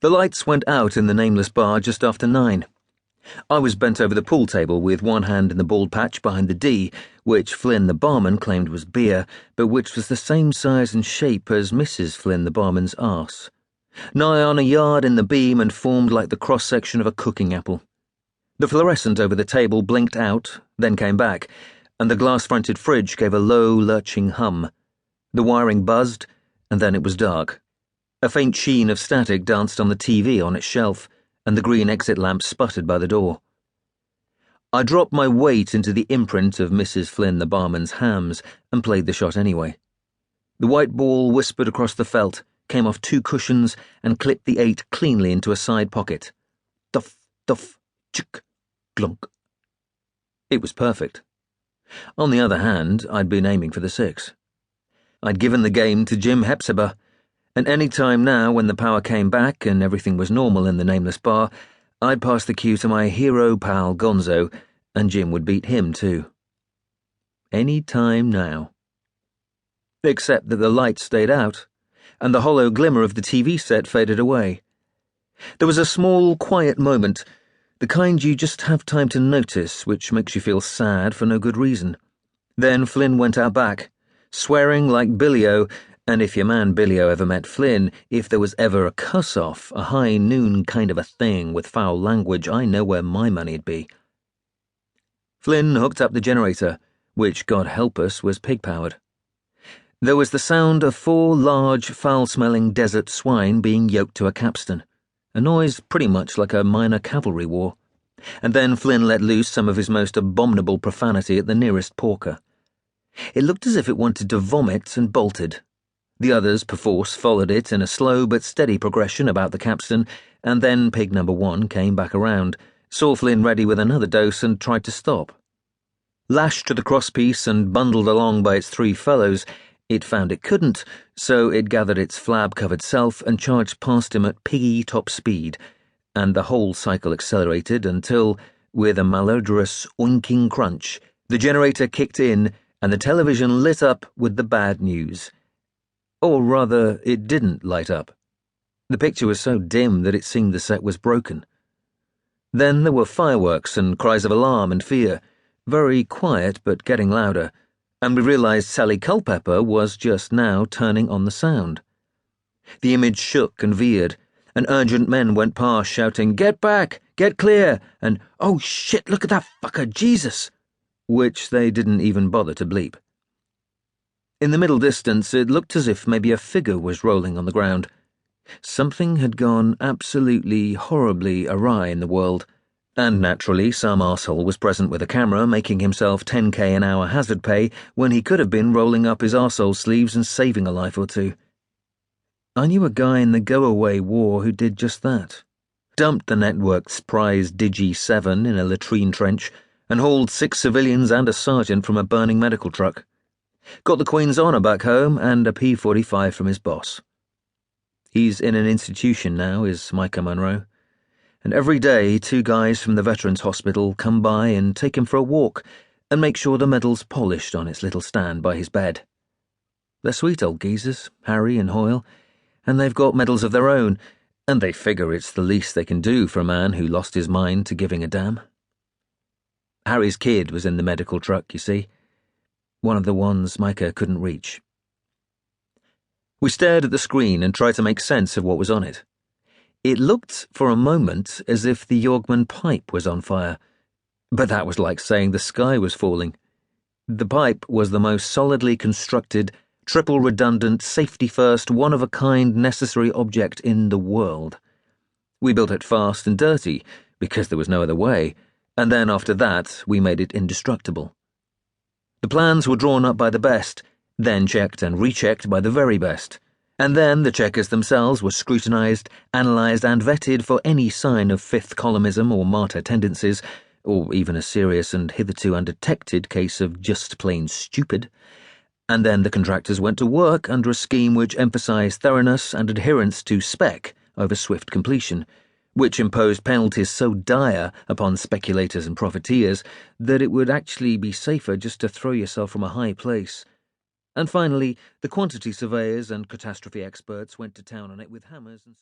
The lights went out in the nameless bar just after 9. I was bent over the pool table with one hand in the bald patch behind the D, which Flynn the barman claimed was beer, but which was the same size and shape as Mrs. Flynn the barman's arse. Nigh on a yard in the beam and formed like the cross-section of a cooking apple. The fluorescent over the table blinked out, then came back, and the glass-fronted fridge gave a low, lurching hum. The wiring buzzed, and then it was dark. A faint sheen of static danced on the TV on its shelf, and the green exit lamp sputtered by the door. I dropped my weight into the imprint of Mrs. Flynn the barman's hams and played the shot anyway. The white ball whispered across the felt, came off 2 cushions, and clipped the 8 cleanly into a side pocket. Duff, duff, chick, glunk. It was perfect. On the other hand, I'd been aiming for the 6. I'd given the game to Jim Hepzibah, and any time now when the power came back and everything was normal in the nameless bar, I'd pass the cue to my hero pal Gonzo, and Jim would beat him too. Any time now. Except that the lights stayed out, and the hollow glimmer of the TV set faded away. There was a small, quiet moment, the kind you just have time to notice, which makes you feel sad for no good reason. Then Flynn went out back, swearing like Billy-O, and if your man Billy-O ever met Flynn, if there was ever a cuss-off, a high-noon kind of a thing with foul language, I know where my money'd be. Flynn hooked up the generator, which, God help us, was pig-powered. There was the sound of 4 large, foul-smelling desert swine being yoked to a capstan, a noise pretty much like a minor cavalry war. And then Flynn let loose some of his most abominable profanity at the nearest porker. It looked as if it wanted to vomit and bolted. The others, perforce, followed it in a slow but steady progression about the capstan, and then pig number 1 came back around, saw Flynn ready with another dose and tried to stop. Lashed to the crosspiece and bundled along by its 3 fellows, it found it couldn't, so it gathered its flab-covered self and charged past him at piggy top speed, and the whole cycle accelerated until, with a malodorous oinking crunch, the generator kicked in and the television lit up with the bad news. Or rather, it didn't light up. The picture was so dim that it seemed the set was broken. Then there were fireworks and cries of alarm and fear, very quiet but getting louder, and we realized Sally Culpepper was just now turning on the sound. The image shook and veered, and urgent men went past shouting, "Get back! Get clear!" and "Oh shit, look at that fucker, Jesus!" which they didn't even bother to bleep. In the middle distance, it looked as if maybe a figure was rolling on the ground. Something had gone absolutely, horribly awry in the world, and naturally some arsehole was present with a camera making himself 10k an hour hazard pay when he could have been rolling up his arsehole sleeves and saving a life or 2. I knew a guy in the go-away war who did just that. Dumped the network's prize Digi-7 in a latrine trench and hauled 6 civilians and a sergeant from a burning medical truck. Got the Queen's honour back home and a P45 from his boss. He's in an institution now, is Micah Monroe, and every day 2 guys from the Veterans Hospital come by and take him for a walk and make sure the medal's polished on its little stand by his bed. They're sweet old geezers, Harry and Hoyle, and they've got medals of their own, and they figure it's the least they can do for a man who lost his mind to giving a damn. Harry's kid was in the medical truck, you see. One of the ones Micah couldn't reach. We stared at the screen and tried to make sense of what was on it. It looked, for a moment, as if the Jorgmund Pipe was on fire, but that was like saying the sky was falling. The pipe was the most solidly constructed, triple-redundant, safety-first, one-of-a-kind necessary object in the world. We built it fast and dirty, because there was no other way, and then after that we made it indestructible. The plans were drawn up by the best, then checked and rechecked by the very best, and then the checkers themselves were scrutinized, analyzed and vetted for any sign of fifth columnism or martyr tendencies, or even a serious and hitherto undetected case of just plain stupid. And then the contractors went to work under a scheme which emphasized thoroughness and adherence to spec over swift completion, which imposed penalties so dire upon speculators and profiteers that it would actually be safer just to throw yourself from a high place. And finally, the quantity surveyors and catastrophe experts went to town on it with hammers and